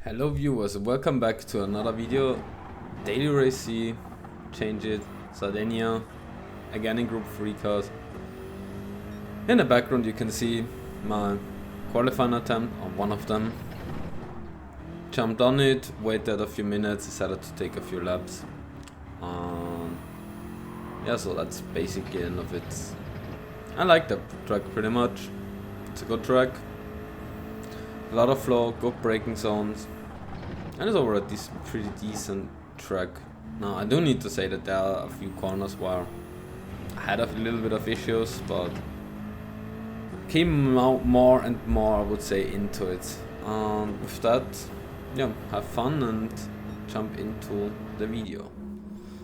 Hello viewers, welcome back to another video. Daily Race C, change it, Sardinia, again in Group 3 cars. In the background you can see my qualifying attempt on one of them. Jumped on it, waited a few minutes, decided to take a few laps. Yeah, so that's basically the end of it. I like the track pretty much. It's a good track. A lot of flow, good braking zones, and it's over a pretty decent track. Now I do need to say that there are a few corners where I had a little bit of issues, but came out more and more, I would say, into it. With that, yeah, have fun and jump into the video.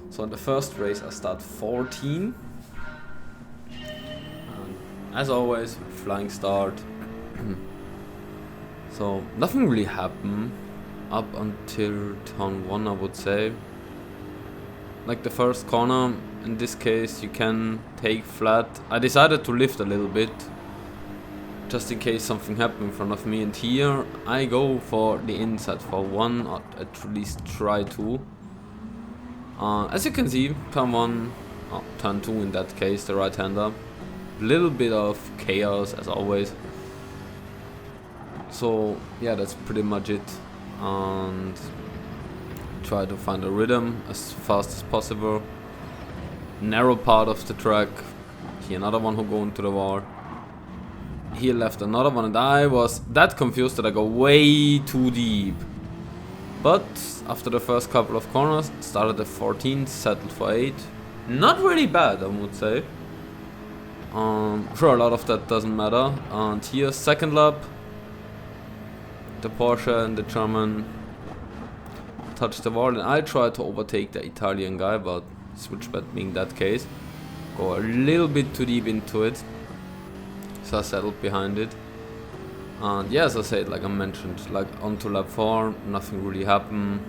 So in the first race I start 14. And as always, flying start. So nothing really happened up until turn 1, I would say. Like the first corner, in this case you can take flat. I decided to lift a little bit, just in case something happened in front of me, and here I go for the inside for one, or at least try to. As you can see, turn 1, turn 2 in that case, the right hander. Little bit of chaos as always. So yeah, that's pretty much it, and try to find a rhythm as fast as possible. Narrow part of the track, here another one who go into the wall. Here left another one, and I was that confused that I go way too deep. But after the first couple of corners, started at 14, settled for 8. Not really bad, I would say. Sure, a lot of that doesn't matter. And here, second lap. The Porsche and the German touched the wall, and I tried to overtake the Italian guy, but switchback being that case, go a little bit too deep into it, so I settled behind it. And yeah, as I said, like I mentioned, like onto lap 4, nothing really happened.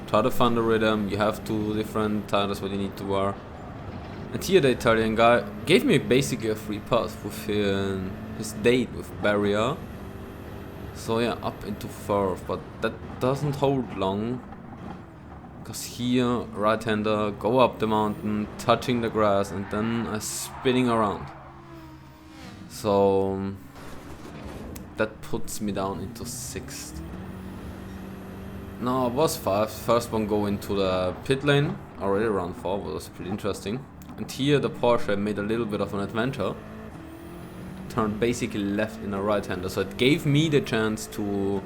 Try to find the rhythm, you have 2 different tires what you need to wear. And here the Italian guy gave me basically a free pass within his date with barrier. So yeah, up into 4th, but that doesn't hold long. Because here, right-hander, go up the mountain, touching the grass, and then spinning around. So that puts me down into 6th. Now I was 5th, first one go into the pit lane, already around 4, was pretty interesting. And here the Porsche made a little bit of an adventure. Turned basically left in a right-hander, so it gave me the chance to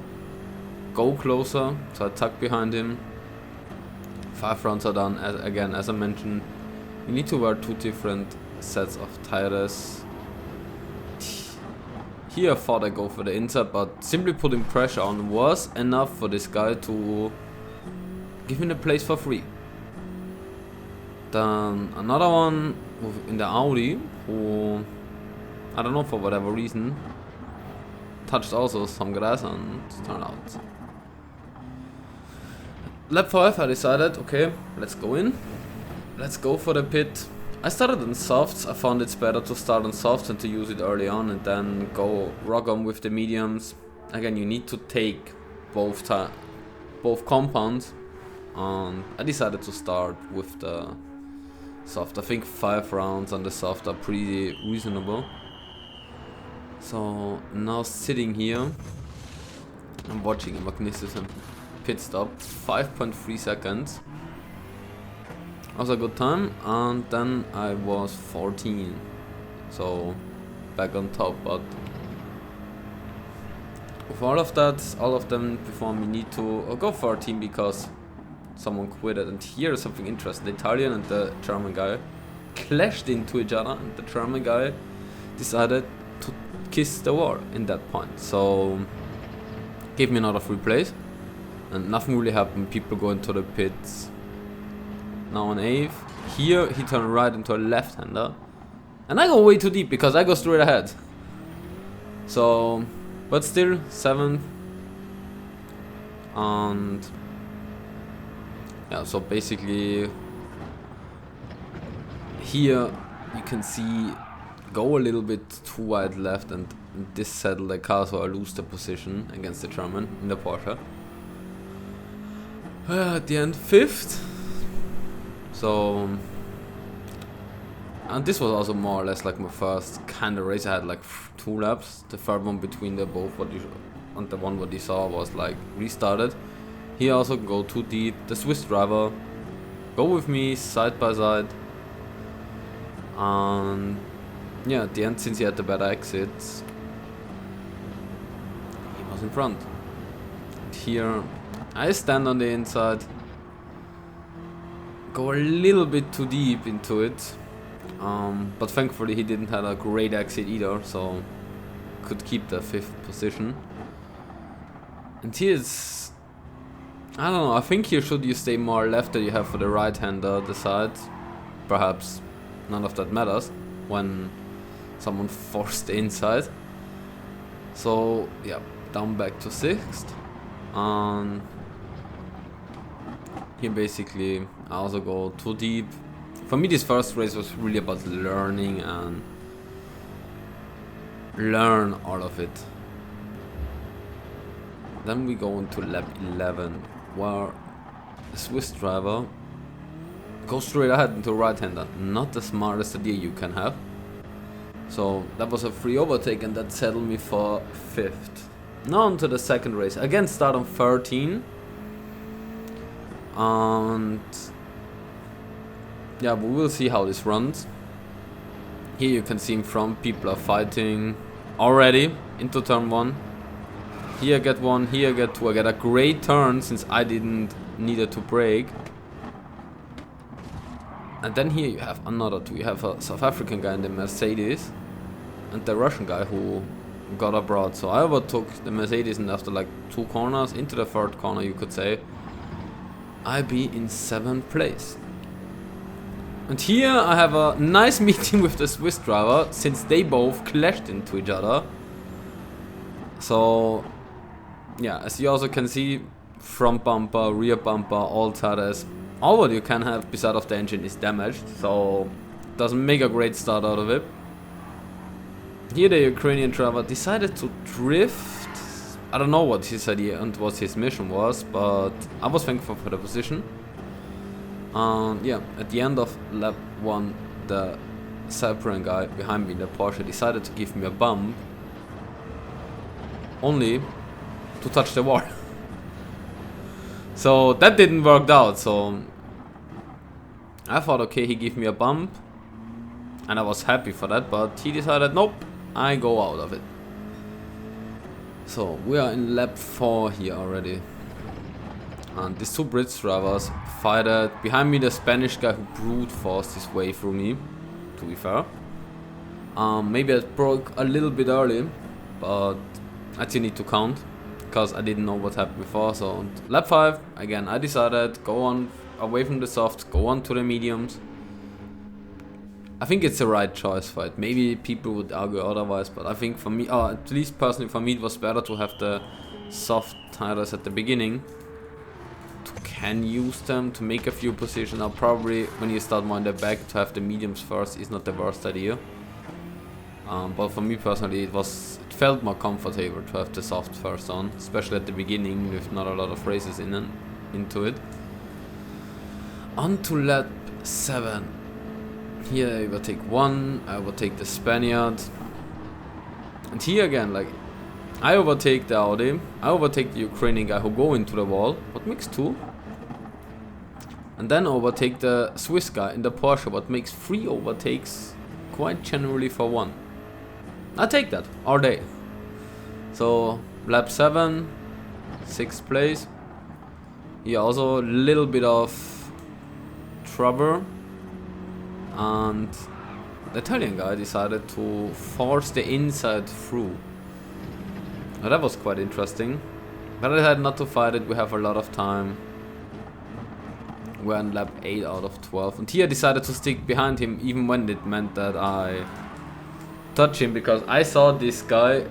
go closer, so I tucked behind him. 5 rounds are done. Again, as I mentioned, you need to wear 2 different sets of tires. Here I thought I'd go for the inside, but simply putting pressure on was enough for this guy to give me the place for free. Then another one in the Audi who, I don't know, for whatever reason, touched also some grass and turned out. Lap 5 I decided, okay, let's go in. Let's go for the pit. I started on softs. I found it's better to start on softs and to use it early on and then go rock on with the mediums. Again, you need to take both compounds. I decided to start with the soft. I think 5 rounds on the soft are pretty reasonable. So now sitting here, I'm watching a magnificent pit stop, 5.3 seconds. Was a good time, and then I was 14, so back on top. But with all of that, all of them before me need to go 14 because someone quit it. And here is something interesting: the Italian and the German guy clashed into each other, and the German guy decided to kiss the wall in that point, so gave me another free place, and nothing really happened. People go into the pits. Now on 8th, here he turned right into a left-hander, and I go way too deep because I go straight ahead. So, but still 7th, and yeah, so basically here you can see go a little bit too wide left and dissettle the car, so I lose the position against the German in the Porsche. At the end, 5th. So, and this was also more or less like my first kind of race. I had like 2 laps. The third one between the both and the one what you saw was like restarted. Here also go too deep. The Swiss driver go with me side by side. And yeah, at the end, since he had the better exits, he was in front. Here I stand on the inside, go a little bit too deep into it, but thankfully he didn't have a great exit either, so could keep the 5th position. And here's, I don't know, I think here should you stay more left than you have for the right hander, the side. Perhaps none of that matters when someone forced the inside. So yeah, down back to 6th. And here basically I also go too deep. For me this first race was really about learning and learn all of it. Then we go into lap 11 where the Swiss driver goes straight ahead into right-hander. Not the smartest idea you can have. So that was a free overtake and that settled me for 5th. Now on to the second race. Again start on 13. And yeah, we will see how this runs. Here you can see in front people are fighting already into turn 1. Here I get 1, here I get 2. I get a great turn since I didn't need to brake. And then here you have another 2. You have a South African guy in the Mercedes and the Russian guy who got abroad. So I overtook the Mercedes, and after like 2 corners into the 3rd corner, you could say, I be in 7th place. And here I have a nice meeting with the Swiss driver since they both clashed into each other. So yeah, as you also can see, front bumper, rear bumper, all tires, all what you can have beside of the engine is damaged, so doesn't make a great start out of it. Here the Ukrainian driver decided to drift. I don't know what his idea and what his mission was, but I was thankful for the position. Yeah, at the end of lap 1, the Cyprian guy behind me, the Porsche, decided to give me a bump, only to touch the wall. So that didn't work out, so I thought, okay, he gave me a bump, and I was happy for that, but he decided, nope, I go out of it. So we are in lap 4 here already. And these 2 British drivers fight it. Behind me the Spanish guy who brute forced his way through me, to be fair. Maybe I broke a little bit early, but I still need to count, because I didn't know what happened before. So on lap 5, again I decided, go on away from the softs, go on to the mediums. I think it's the right choice for it. Maybe people would argue otherwise, but I think for me, at least personally for me, it was better to have the soft tires at the beginning. Can use them to make a few positions. Now probably when you start more in the back, to have the mediums first is not the worst idea. But for me personally, it felt more comfortable to have the soft first on, especially at the beginning with not a lot of races into it. On to lap 7. Here I overtake 1, I overtake the Spaniard. And here again, like, I overtake the Audi, I overtake the Ukrainian guy who go into the wall, what makes 2. And then overtake the Swiss guy in the Porsche, what makes 3 overtakes quite generally for 1. I take that all day. So lap 7, 6th place. Here also a little bit of trouble. And the Italian guy decided to force the inside through. Now that was quite interesting. But I decided not to fight it, we have a lot of time. We're on lap 8 out of 12. And here I decided to stick behind him even when it meant that I touch him, because I saw this guy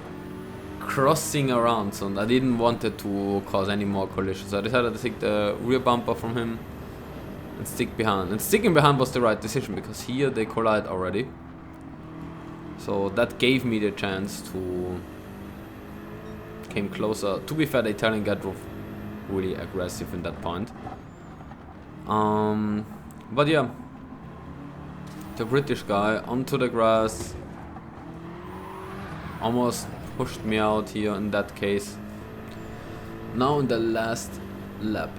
crossing around, so I didn't want it to cause any more collisions. So I decided to take the rear bumper from him and stick behind. And sticking behind was the right decision, because here they collide already. So that gave me the chance to came closer. To be fair, the Italian guy drove really aggressive in that point. But yeah, the British guy onto the grass almost pushed me out here in that case. Now in the last lap,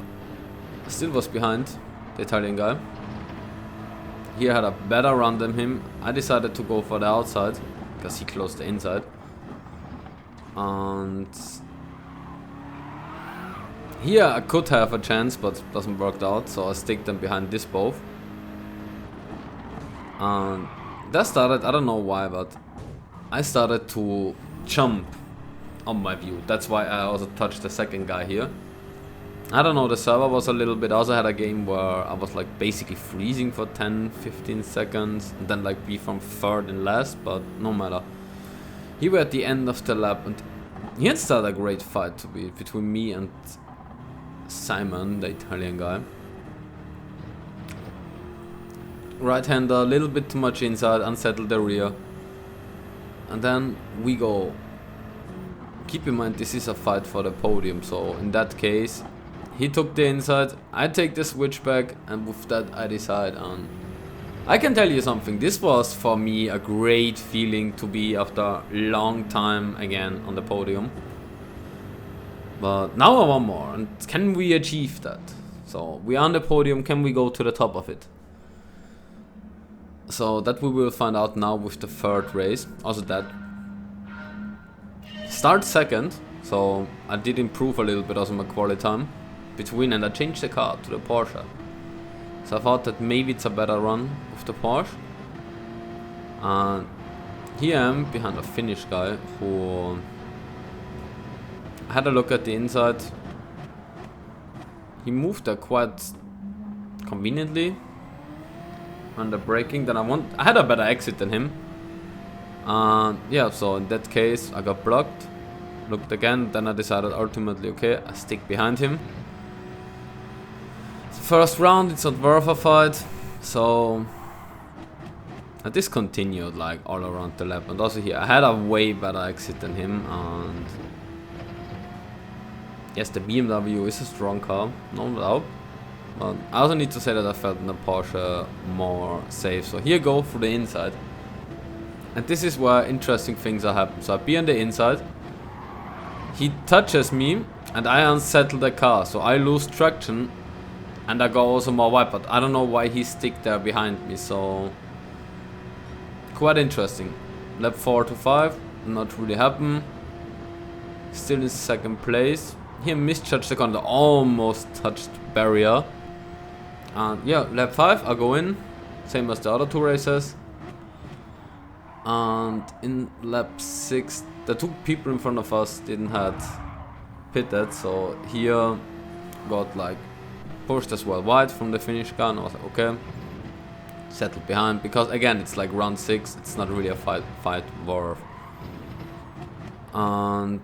still was behind the Italian guy. He had a better run than him. I decided to go for the outside because he closed the inside. And here I could have a chance, but it doesn't work out, so I stick them behind this both. And that started, I don't know why, but I started to jump on my view. That's why I also touched the second guy here. I don't know, the server was a little bit... I also had a game where I was like basically freezing for 10-15 seconds and then like be from third and last, but no matter. He were at the end of the lap and he had started a great fight to be between me and Simon, the Italian guy. Right-hander, a little bit too much inside, unsettled the rear. And then we go. Keep in mind this is a fight for the podium, so in that case he took the inside, I take the switchback, and with that I decide on... I can tell you something, this was for me a great feeling to be after a long time again on the podium. But now I want more, and can we achieve that? So we are on the podium, can we go to the top of it? So that we will find out now with the third race. Also that. Start second, so I did improve a little bit also my quality time between, and I changed the car to the Porsche. So I thought that maybe it's a better run with the Porsche. And here I am behind a Finnish guy who had a look at the inside. He moved there quite conveniently under braking. Then I had a better exit than him. Yeah, so in that case I got blocked. Looked again, then I decided ultimately, okay, I stick behind him. First round, it's not worth a fight, so I discontinued like all around the lap. And also here, I had a way better exit than him, and yes, the BMW is a strong car, no doubt. But I also need to say that I felt in the Porsche more safe. So here go through the inside. And this is where interesting things are happening. So I be on the inside. He touches me and I unsettle the car. So I lose traction and I go also more wide. But I don't know why he stick there behind me. So quite interesting. Lap 4 to 5. Not really happen. Still in second place. Here misjudged the corner. Almost touched barrier. And yeah, lap 5 I go in. Same as the other two races. And in lap 6 the two people in front of us didn't had pitted, so here got like pushed as well wide from the finish car, and I was like, okay, settled behind, because again it's like round 6, it's not really a fight worth. And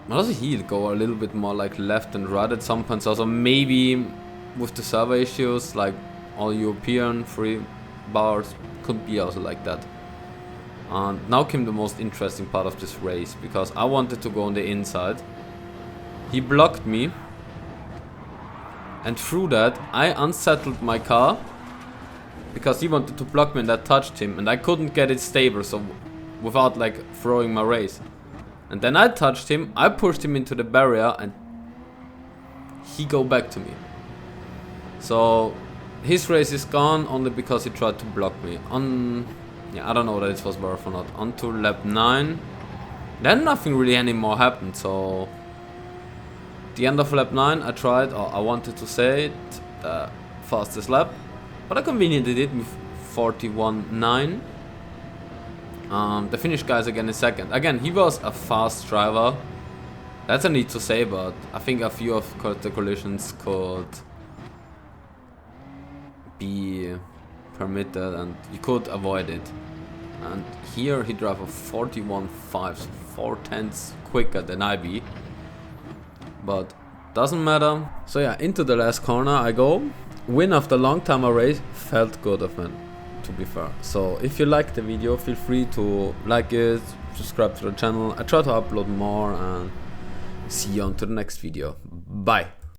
also he'd go a little bit more like left and right at some points, also maybe with the server issues, like all European free bars could be also like that. And now came the most interesting part of this race, because I wanted to go on the inside. He blocked me, and through that I unsettled my car because he wanted to block me, and that touched him and I couldn't get it stable, so without like throwing my race. And then I touched him, I pushed him into the barrier, and he go back to me. So his race is gone only because he tried to block me. Yeah, I don't know that it was worth or not. On to lap 9. Then nothing really anymore happened, so the end of lap 9 I tried, or I wanted to say it, the fastest lap, but I conveniently did with 41.9. The Finnish guys again in second. Again, he was a fast driver. That's a need to say, but I think a few of the collisions could be permitted and you could avoid it. And here he drove a 41.5, so 4/10 quicker than I be. But doesn't matter. So yeah, into the last corner I go. Win after long time a race, felt good of it. to be fair. So if you like the video, feel free to like it, subscribe to the channel. I try to upload more, and see you on to the next video. Bye.